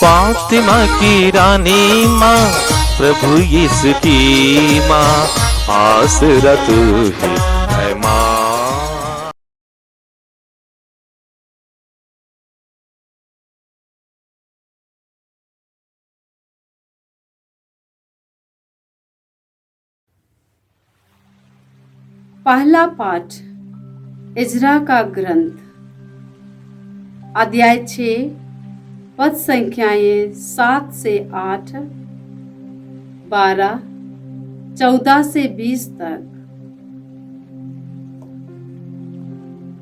फातिमा की रानी माँ, प्रभु यीशु की माँ, आसरा तू ही है माँ। पहला पाठ इजरा का ग्रंथ, अध्याय 6, पद संख्याएं 7 से 8, 12, 14 से 20 तक।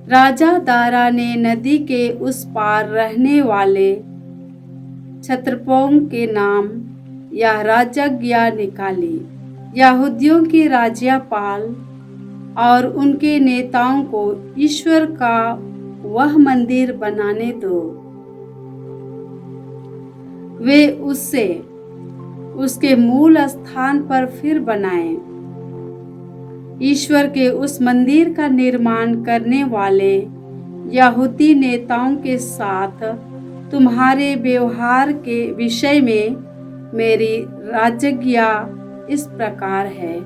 राजा दारा ने नदी के उस पार रहने वाले क्षत्रपों के नाम यह राजज्ञा निकाली, यहूदियों के राज्यपाल और उनके नेताओं को ईश्वर का वह मंदिर बनाने दो। वे उससे उसके मूल स्थान पर फिर बनाएं। ईश्वर के उस मंदिर का निर्माण करने वाले यहूदी नेताओं के साथ तुम्हारे व्यवहार के विषय में मेरी राजज्ञा इस प्रकार है।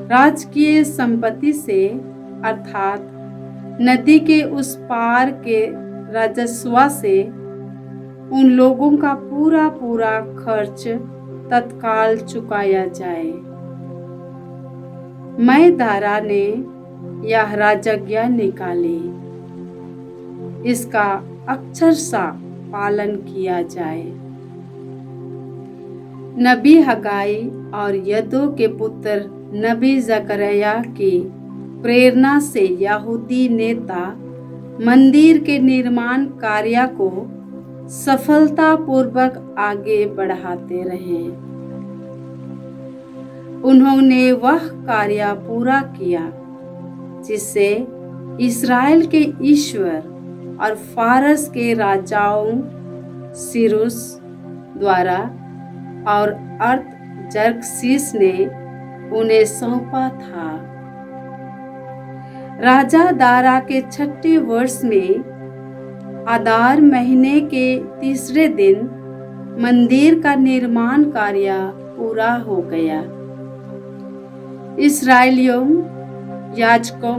राजकीय संपत्ति से अर्थात नदी के उस पार के राजस्व से उन लोगों का पूरा पूरा खर्च तत्काल चुकाया जाए। मैं दारा ने यह राजज्ञा निकाली, इसका अक्षरशः पालन किया जाए। नबी हगाई और यदो के पुत्र नबी जकरिया की प्रेरणा से यहूदी नेता मंदिर के निर्माण कार्य को सफलतापूर्वक आगे बढ़ाते रहे। उन्होंने वह कार्य पूरा किया जिससे इस्राएल के ईश्वर और फारस के राजाओं सिरुस द्वारा और अर्तजर्कसीस ने उन्हें सौंपा था। राजा दारा के 6ठे वर्ष में आदार महीने के 3रे दिन मंदिर का निर्माण कार्य पूरा हो गया। इस्राएलियों, याजकों,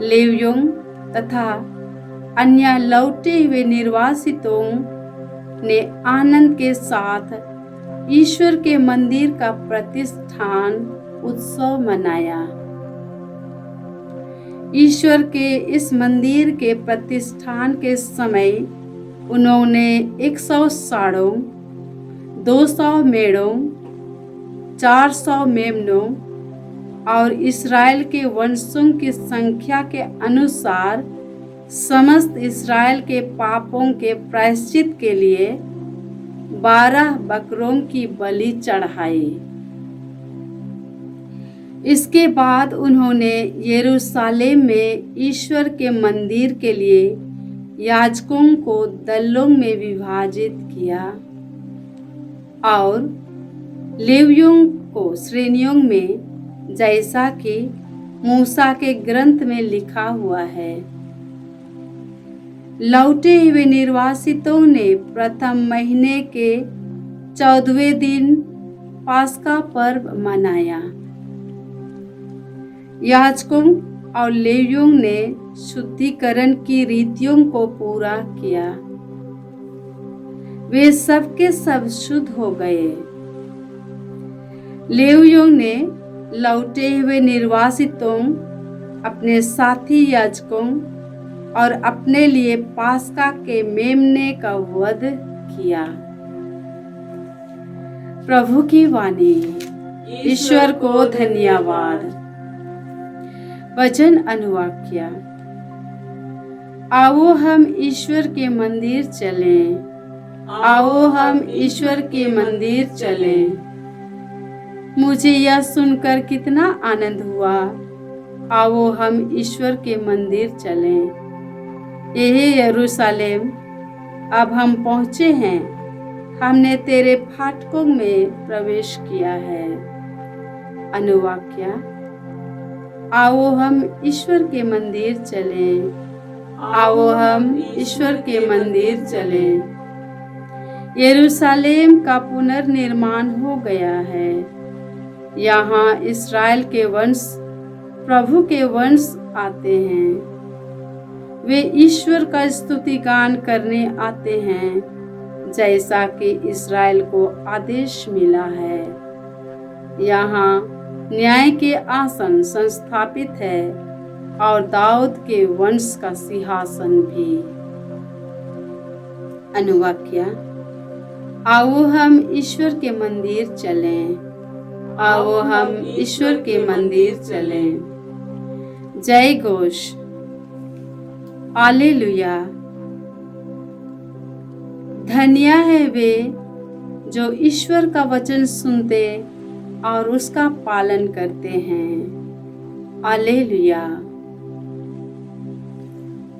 लेवियों तथा अन्य लौटे हुए निर्वासितों ने आनंद के साथ ईश्वर के मंदिर का प्रतिष्ठान उत्सव मनाया। ईश्वर के इस मंदिर के प्रतिष्ठान के समय उन्होंने 100 सांडों, 200 मेढ़ों, 400 मेमनों और इस्राएल के वंशों की संख्या के अनुसार समस्त इस्राएल के पापों के प्रायश्चित के लिए 12 बकरों की बलि चढ़ाई। इसके बाद उन्होंने यरूशलेम में ईश्वर के मंदिर के लिए याजकों को दलों में विभाजित किया और लेवियों को श्रेणियों में, जैसा कि मूसा के ग्रंथ में लिखा हुआ है। लौटे हुए निर्वासितों ने प्रथम महीने के 14वें दिन पास्का पर्व मनाया। याजकों और लेवियों ने शुद्धिकरण की रीतियों को पूरा किया। वे सब के सब शुद्ध हो गए। लेवियों ने लौटे हुए निर्वासितों, अपने साथी याजकों और अपने लिए पास्का के मेमने का वध किया। प्रभु की वाणी। ईश्वर को धन्यवाद। वचन अनुवाक्य। आओ हम ईश्वर के मंदिर चलें। आओ हम ईश्वर के मंदिर चलें। मुझे यह सुनकर कितना आनंद हुआ। आओ हम ईश्वर के मंदिर चलें। यही यरूशलेम, अब हम पहुँचे हैं। हमने तेरे फाटकों में प्रवेश किया है। अनुवाक्य। आओ हम ईश्वर के मंदिर चलें। आओ हम ईश्वर के मंदिर चलें। यरूशलेम का पुनर्निर्माण हो गया है। यहाँ इस्राएल के वंश, प्रभु के वंश आते हैं। वे ईश्वर का स्तुति गान करने आते हैं, जैसा कि इस्राएल को आदेश मिला है। यहाँ न्याय के आसन संस्थापित है और दाऊद के वंश का सिंहासन भी। अनुवाक्य: आओ हम ईश्वर के मंदिर चलें। आओ हम ईश्वर के मंदिर चलें। जय घोष। हालेलुया। धन्य है वे जो ईश्वर का वचन सुनते और उसका पालन करते हैं। हालेलुया।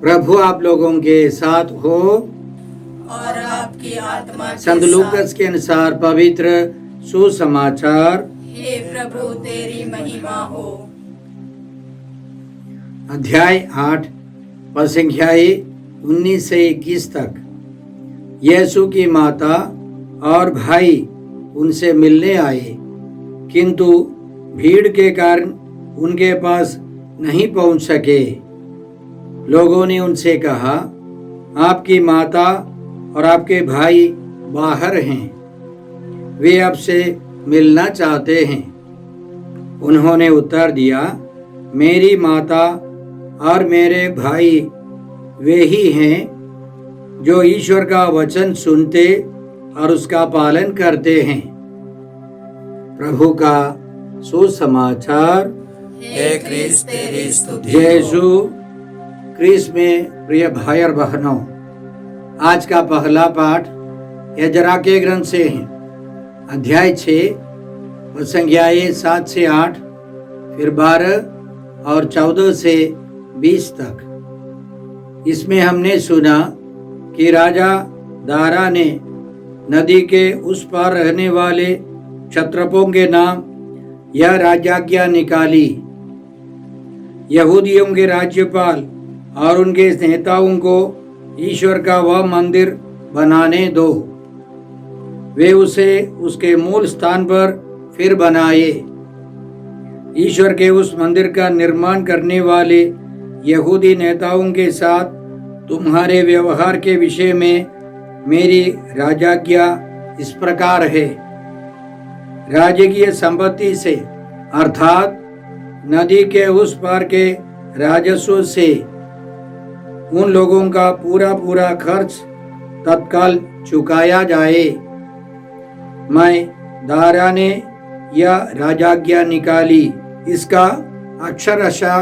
प्रभु आप लोगों के साथ हो और आपकी आत्मा के संत लूकास के अनुसार पवित्र सुसमाचार। हे प्रभु तेरी महिमा हो। अध्याय 8 पद संख्याएं 19 से 21 तक। यीशु की माता और भाई उनसे मिलने आए, किंतु भीड़ के कारण उनके पास नहीं पहुंच सके। लोगों ने उनसे कहा, आपकी माता और आपके भाई बाहर हैं, वे आपसे मिलना चाहते हैं। उन्होंने उत्तर दिया, मेरी माता और मेरे भाई वे ही हैं जो ईश्वर का वचन सुनते और उसका पालन करते हैं। प्रभु का सुसमाचार। हे क्रिस्त तेरी स्तुति यीशु क्रिस्त में प्रिय भाई और बहनों, आज का पहला पाठ यजरा के ग्रंथ से है। अध्याय 6 पद संख्याएं 7 से 8, फिर 12 और 14 से 20 तक। इसमें हमने सुना कि राजा दारा ने नदी के उस पार रहने वाले क्षत्रपों के नाम यह राज्याज्ञा निकाली, यहूदियों के राज्यपाल और उनके नेताओं को ईश्वर का वह मंदिर बनाने दो। वे उसे उसके मूल स्थान पर फिर बनाए। ईश्वर के उस मंदिर का निर्माण करने वाले यहूदी नेताओं के साथ तुम्हारे व्यवहार के विषय में मेरी राजाज्ञा इस प्रकार है। राजकीय संपत्ति से अर्थात नदी के उस पार के राजस्व से उन लोगों का पूरा पूरा खर्च तत्काल चुकाया जाए। मैं दारा ने यह राजाज्ञा निकाली, इसका अक्षरशः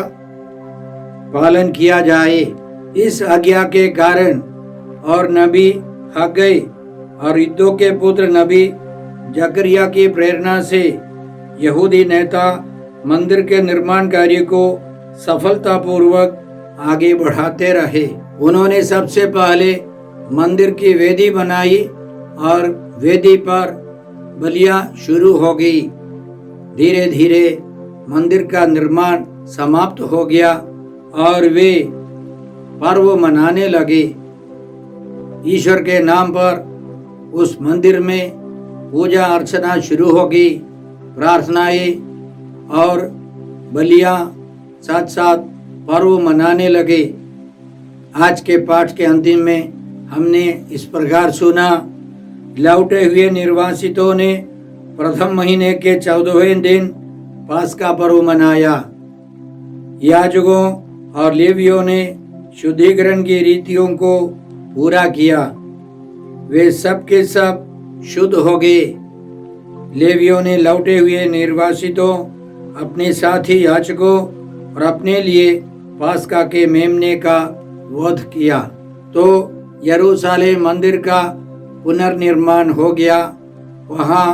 पालन किया जाए। इस आज्ञा के कारण और नबी हग्गै और इद्दो के पुत्र नबी जकरिया की प्रेरणा से यहूदी नेता मंदिर के निर्माण कार्य को सफलतापूर्वक आगे बढ़ाते रहे। उन्होंने सबसे पहले मंदिर की वेदी बनाई और वेदी पर बलियां शुरू हो गई। धीरे धीरे मंदिर का निर्माण समाप्त हो गया और वे पर्व मनाने लगे। ईश्वर के नाम पर उस मंदिर में पूजा अर्चना शुरू हो गई। प्रार्थनाएं और बलियां साथ साथ पर्व मनाने लगे। आज के पाठ के अंतिम में हमने इस प्रकार सुना, लौटे हुए निर्वासितों ने प्रथम महीने के 14वें दिन पास्का पर्व मनाया। याजकों और लेवियों ने शुद्धिकरण की रीतियों को पूरा किया। वे सब के सब शुद्ध हो गए। लेवियों ने लौटे हुए निर्वासितों, अपने साथी याजकों और अपने लिए पास्का के मेमने का वध किया। तो यरूशलेम मंदिर का पुनर्निर्माण हो गया। वहाँ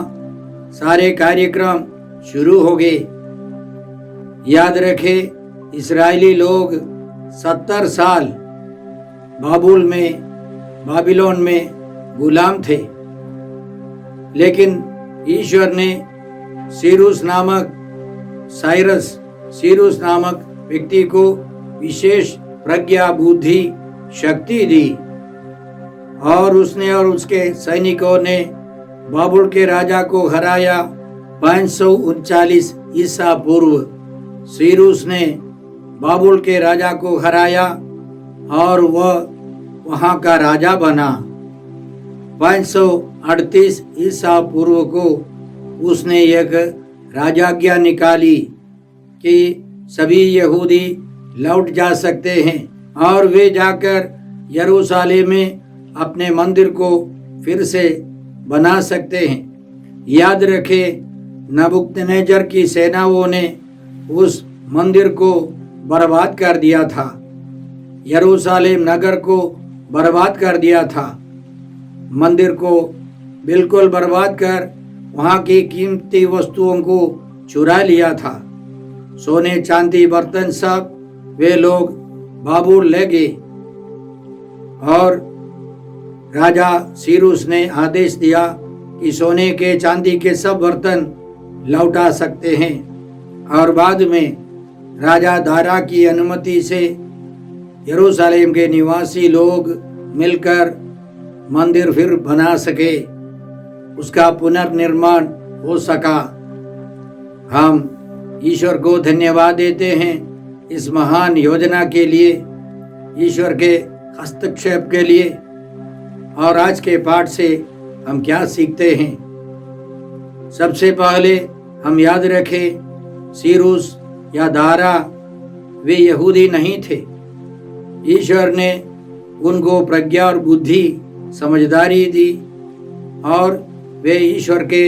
सारे कार्यक्रम शुरू हो गए। याद रखें, इस्राएली लोग 70 साल बाबिलोन में गुलाम थे, लेकिन ईश्वर ने साइरस सीरूस नामक व्यक्ति को विशेष प्रज्ञा, बुद्धि, शक्ति दी। और उसने और उसके सैनिकों ने बाबुल के राजा को हराया 539 ईसा पूर्व। सीरूस ने बाबुल के राजा को हराया और वह वहां का राजा बना। 538 ईसा पूर्व को उसने एक राजाज्ञा निकाली कि सभी यहूदी लौट जा सकते हैं और वे जाकर यरूशलेम में अपने मंदिर को फिर से बना सकते हैं। याद रखें, नबूकदनेस्सर की सेनाओं ने उस मंदिर को बर्बाद कर दिया था, यरूशलेम नगर को बर्बाद कर दिया था। मंदिर को बिल्कुल बर्बाद कर वहाँ की कीमती वस्तुओं को चुरा लिया था। सोने चांदी बर्तन सब वे लोग बाबुल ले गए और राजा सीरूस ने आदेश दिया कि सोने के चांदी के सब बर्तन लौटा सकते हैं। और बाद में राजा दारा की अनुमति से यरूशलेम के निवासी लोग मिलकर मंदिर फिर बना सके, उसका पुनर्निर्माण हो सका। हम ईश्वर को धन्यवाद देते हैं इस महान योजना के लिए, ईश्वर के हस्तक्षेप के लिए। और आज के पाठ से हम क्या सीखते हैं? सबसे पहले हम याद रखें, सीरूस या दारा वे यहूदी नहीं थे। ईश्वर ने उनको प्रज्ञा और बुद्धि, समझदारी दी और वे ईश्वर के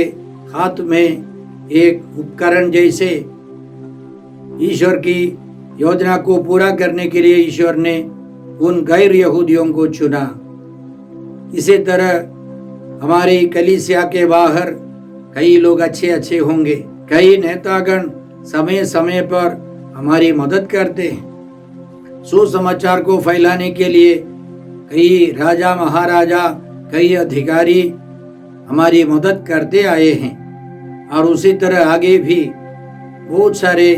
हाथ में एक उपकरण जैसे ईश्वर की योजना को पूरा करने के लिए ईश्वर ने उन गैर यहूदियों को चुना। इसी तरह हमारी कलीसिया के बाहर कई लोग अच्छे होंगे, कई नेतागण समय समय पर हमारी मदद करते हैं। सुसमाचार को फैलाने के लिए कई राजा महाराजा, कई अधिकारी हमारी मदद करते आए हैं। और उसी तरह आगे भी बहुत सारे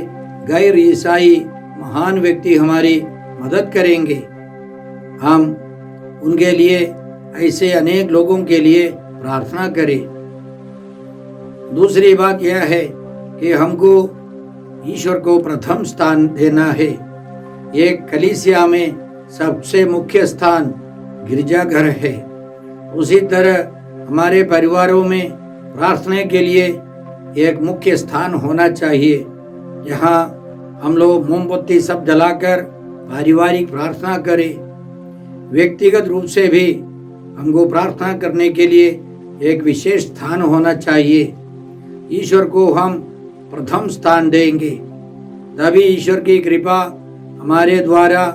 गैर ईसाई महान व्यक्ति हमारी मदद करेंगे। हम उनके लिए, ऐसे अनेक लोगों के लिए प्रार्थना करें। दूसरी बात यह है कि हमको ईश्वर को प्रथम स्थान देना है। एक कलीसिया में सबसे मुख्य स्थान गिरजाघर है। उसी तरह हमारे परिवारों में प्रार्थना के लिए एक मुख्य स्थान होना चाहिए, जहाँ हम लोग मोमबत्ती सब जलाकर पारिवारिक प्रार्थना करें। व्यक्तिगत रूप से भी हमको प्रार्थना करने के लिए एक विशेष स्थान होना चाहिए। ईश्वर को हम प्रथम स्थान देंगे, तभी ईश्वर की कृपा हमारे द्वारा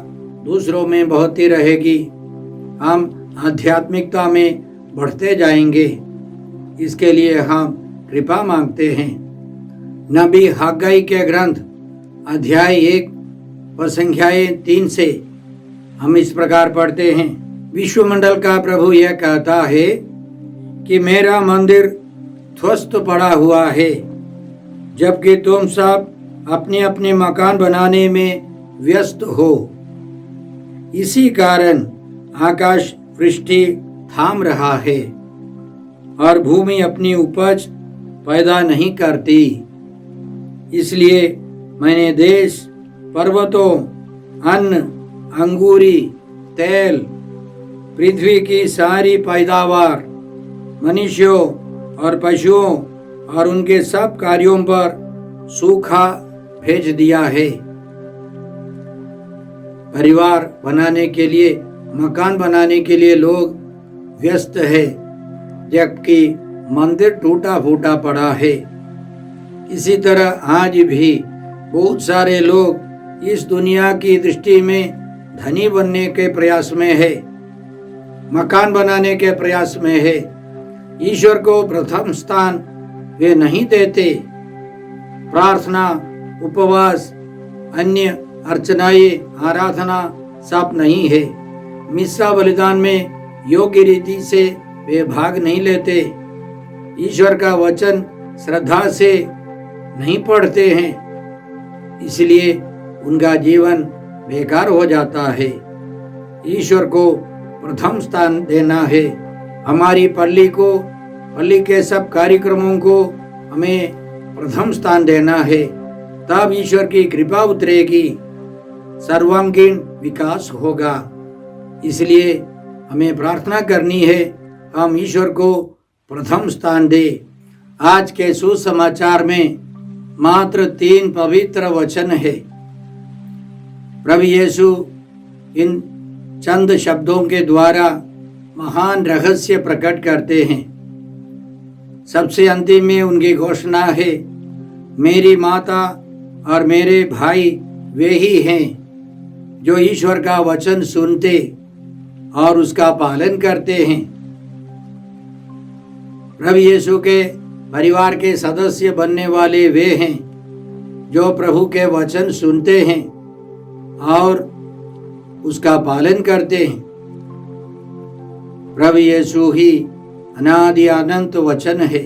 दूसरों में बहती रहेगी। हम आध्यात्मिकता में बढ़ते जाएंगे। इसके लिए हम कृपा मांगते हैं। नबी हग्गाई के ग्रंथ अध्याय 1 और संख्याएं 3 से हम इस प्रकार पढ़ते हैं। विश्वमंडल का प्रभु यह कहता है कि मेरा मंदिर ध्वस्त पड़ा हुआ है, जबकि तुम सब अपने अपने मकान बनाने में व्यस्त हो। इसी कारण आकाश वृष्टि थाम रहा है और भूमि अपनी उपज पैदा नहीं करती। इसलिए मैंने देश, पर्वतों, अन्न, अंगूरी, तेल, पृथ्वी की सारी पैदावार, मनुष्यों और पशुओं और उनके सब कार्यों पर सूखा भेज दिया है। परिवार बनाने के लिए, मकान बनाने के लिए लोग व्यस्त है, जबकि मंदिर टूटा फूटा पड़ा है। इसी तरह आज भी बहुत सारे लोग इस दुनिया की दृष्टि में धनी बनने के प्रयास में है, मकान बनाने के प्रयास में है। ईश्वर को प्रथम स्थान वे नहीं देते। प्रार्थना, उपवास, अन्य अर्चनाएं, आराधना सब नहीं है। मिस्सा बलिदान में योग्य रीति से वे भाग नहीं लेते। ईश्वर का वचन श्रद्धा से नहीं पढ़ते हैं, इसलिए उनका जीवन बेकार हो जाता है। ईश्वर को प्रथम स्थान देना है। हमारी पल्ली के सब कार्यक्रमों को हमें प्रथम स्थान देना है। तब ईश्वर की कृपा उतरेगी, सर्वांगीण विकास होगा। इसलिए हमें प्रार्थना करनी है, हम ईश्वर को प्रथम स्थान दे। आज के सुसमाचार में मात्र 3 पवित्र वचन है। प्रभु यीशु इन चंद शब्दों के द्वारा महान रहस्य प्रकट करते हैं। सबसे अंतिम में उनकी घोषणा है, मेरी माता और मेरे भाई वे ही हैं जो ईश्वर का वचन सुनते और उसका पालन करते हैं। प्रभु यीशु के परिवार के सदस्य बनने वाले वे हैं जो प्रभु के वचन सुनते हैं और उसका पालन करते हैं। प्रभु यीशु ही अनादि अनंत वचन है।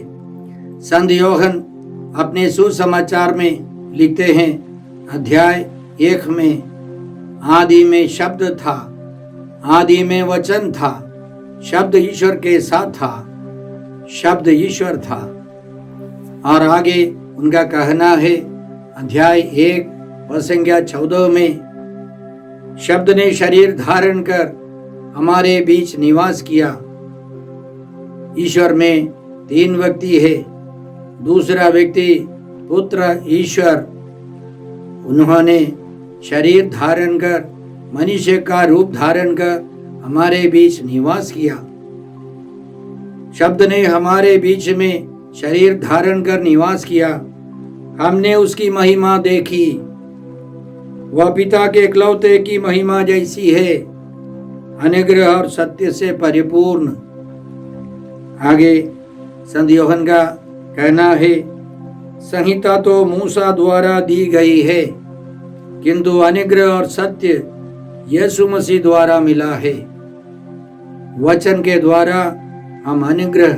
संत योहन अपने सुसमाचार में लिखते हैं, अध्याय 1 में, आदि में शब्द था, आदि में वचन था, शब्द ईश्वर के साथ था, शब्द ईश्वर था। और आगे उनका कहना है, अध्याय 1 पद संख्या 14 में, शब्द ने शरीर धारण कर हमारे बीच निवास किया। ईश्वर में 3 व्यक्ति है। दूसरा व्यक्ति पुत्र ईश्वर, उन्होंने शरीर धारण कर, मनुष्य का रूप धारण कर हमारे बीच निवास किया। शब्द ने हमारे बीच में शरीर धारण कर निवास किया। हमने उसकी महिमा देखी, वह पिता के इकलौते की महिमा जैसी है, अनुग्रह और सत्य से परिपूर्ण। आगे संत यूहन्ना का कहना है, संहिता तो मूसा द्वारा दी गई है, किंतु अनुग्रह और सत्य यीशु मसीह द्वारा मिला है। वचन के द्वारा हम अनुग्रह,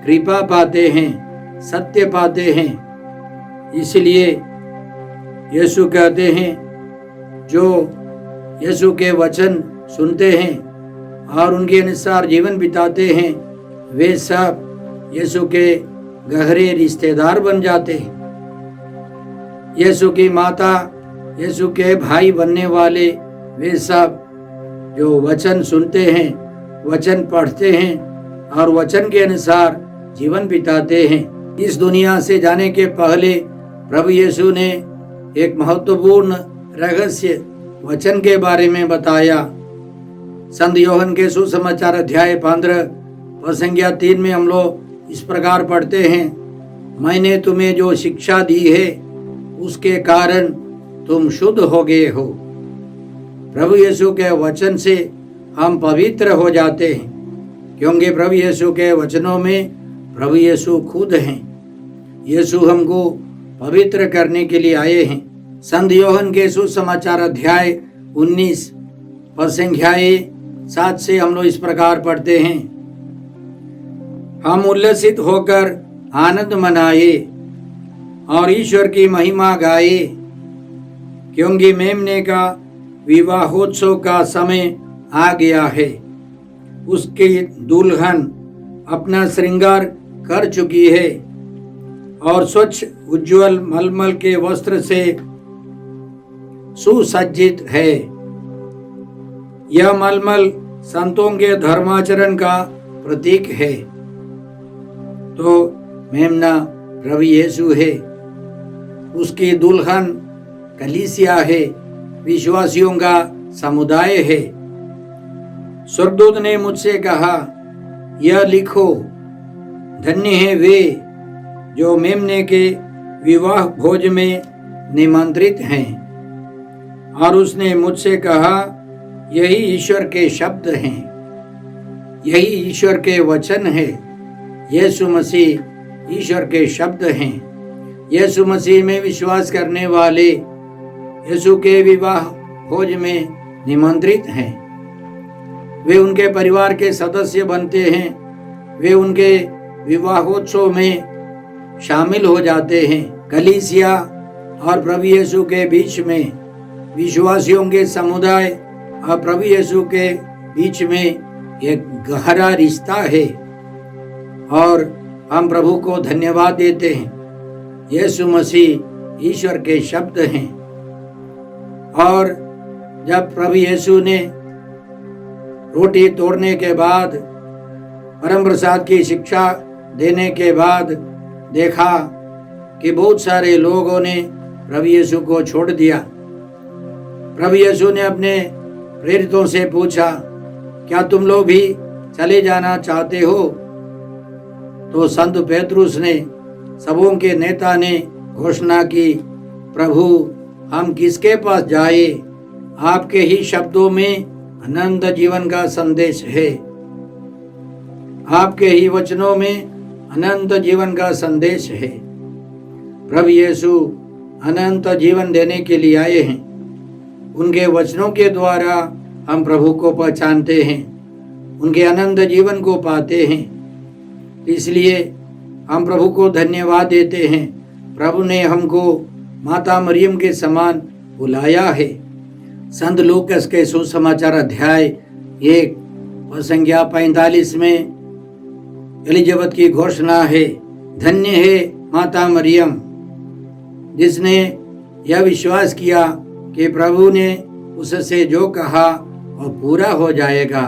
कृपा पाते हैं, सत्य पाते हैं। इसलिए यीशु कहते हैं, जो यीशु के वचन सुनते हैं और उनके अनुसार जीवन बिताते हैं, वे सब यीशु के गहरे रिश्तेदार बन जाते हैं। यीशु की माता, यीशु के भाई बनने वाले वे सब जो वचन सुनते हैं, वचन पढ़ते हैं और वचन के अनुसार जीवन बिताते हैं। इस दुनिया से जाने के पहले प्रभु यीशु ने एक महत्वपूर्ण रहस्य वचन के बारे में बताया। संत यूहन्ना के सुसमाचार अध्याय 15 पद संख्या 3 में हम लोग इस प्रकार पढ़ते हैं, मैंने तुम्हें जो शिक्षा दी है उसके कारण तुम शुद्ध हो गए हो। प्रभु यीशु के वचन से हम पवित्र हो जाते हैं, क्योंकि प्रभु यीशु के वचनों में प्रभु यीशु खुद हैं। यीशु हमको पवित्र करने के लिए आए हैं। संत यूहन्ना के सुसमाचार अध्याय 19 पद संख्या 7 से हम लोग इस प्रकार पढ़ते हैं, हम उल्लसित होकर आनंद मनाए और ईश्वर की महिमा गाए, क्योंकि मेमने का विवाहोत्सव का समय आ गया है। उसकी दुल्हन अपना श्रृंगार कर चुकी है और स्वच्छ उज्जवल मलमल के वस्त्र से सुसज्जित है। यह मलमल संतों के धर्माचरण का प्रतीक है। तो मेमना प्रभु यीशु है, उसकी दुल्हन कलीसिया है, विश्वासियों का समुदाय है। स्वर्गदूत ने मुझसे कहा, यह लिखो, धन्य है वे जो मेमने के विवाह भोज में निमंत्रित हैं। और उसने मुझसे कहा, यही ईश्वर के शब्द हैं, यही ईश्वर के वचन है। यीशु मसीह ईश्वर के शब्द हैं। यीशु मसीह में विश्वास करने वाले यीशु के विवाह भोज में निमंत्रित हैं। वे उनके परिवार के सदस्य बनते हैं, वे उनके विवाहोत्सव में शामिल हो जाते हैं। कलीसिया और प्रभु यीशु के बीच में विश्वासियों के समुदाय और प्रभु यीशु के बीच में एक गहरा रिश्ता है और हम प्रभु को धन्यवाद देते हैं। यीशु मसीह ईश्वर के शब्द हैं और जब प्रभु यीशु ने रोटी तोड़ने के बाद परम प्रसाद की शिक्षा देने के बाद देखा कि बहुत सारे लोगों ने प्रभु यीशु को छोड़ दिया। प्रभु यीशु ने अपने प्रेरितों से पूछा, क्या तुम लोग भी चले जाना चाहते हो? तो संत पेतरुस ने, सबों के नेता ने घोषणा की, प्रभु हम किसके पास जाए? आपके ही शब्दों में अनंत जीवन का संदेश है। आपके ही वचनों में अनंत जीवन का संदेश है। प्रभु यीशु अनंत जीवन देने के लिए आए हैं। उनके वचनों के द्वारा हम प्रभु को पहचानते हैं, उनके अनंत जीवन को पाते हैं। इसलिए हम प्रभु को धन्यवाद देते हैं। प्रभु ने हमको माता मरियम के समान बुलाया है। संत लूकास के सुसमाचार अध्याय 1 संख्या 45 में एलिजाबेथ की घोषणा है, धन्य है माता मरियम जिसने यह विश्वास किया कि प्रभु ने उससे जो कहा वह पूरा हो जाएगा।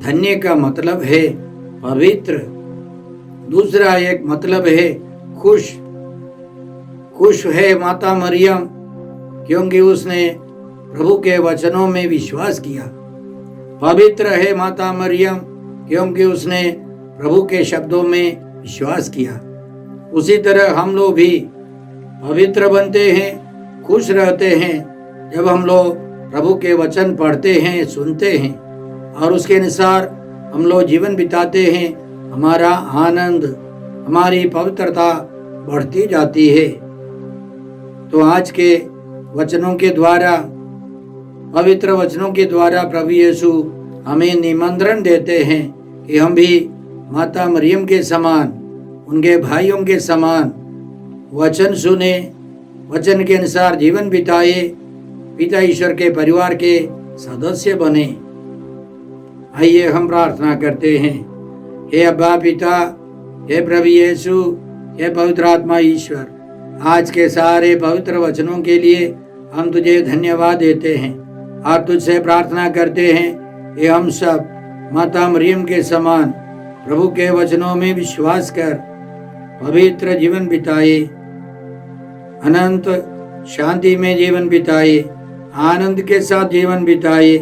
धन्य का मतलब है पवित्र। दूसरा एक मतलब है खुश। खुश है माता मरियम क्योंकि उसने प्रभु के वचनों में विश्वास किया। पवित्र है माता मरियम क्योंकि उसने प्रभु के शब्दों में विश्वास किया। उसी तरह हम लोग भी पवित्र बनते हैं, खुश रहते हैं जब हम लोग प्रभु के वचन पढ़ते हैं, सुनते हैं और उसके अनुसार हम लोग जीवन बिताते हैं। हमारा आनंद, हमारी पवित्रता बढ़ती जाती है। तो आज के वचनों के द्वारा, पवित्र वचनों के द्वारा प्रभु यीशु हमें निमंत्रण देते हैं कि हम भी माता मरियम के समान, उनके भाइयों के समान वचन सुने, वचन के अनुसार जीवन बिताए, पिता ईश्वर के परिवार के सदस्य बने। आइए हम प्रार्थना करते हैं। हे अब्बा पिता, हे प्रभु यीशु, हे पवित्र आत्मा ईश्वर, आज के सारे पवित्र वचनों के लिए हम तुझे धन्यवाद देते हैं और तुझसे प्रार्थना करते हैं कि हम सब माता मरियम के समान प्रभु के वचनों में विश्वास कर पवित्र जीवन बिताए, अनंत शांति में जीवन बिताए, आनंद के साथ जीवन बिताए।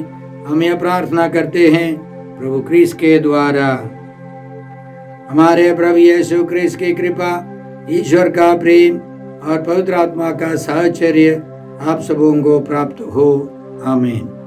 हम यह प्रार्थना करते हैं प्रभु क्रिस्त के द्वारा। हमारे प्रभु यीशु क्रिस्त की कृपा, ईश्वर का प्रेम और पवित्र आत्मा का साहचर्य आप सबों को प्राप्त हो। आमीन।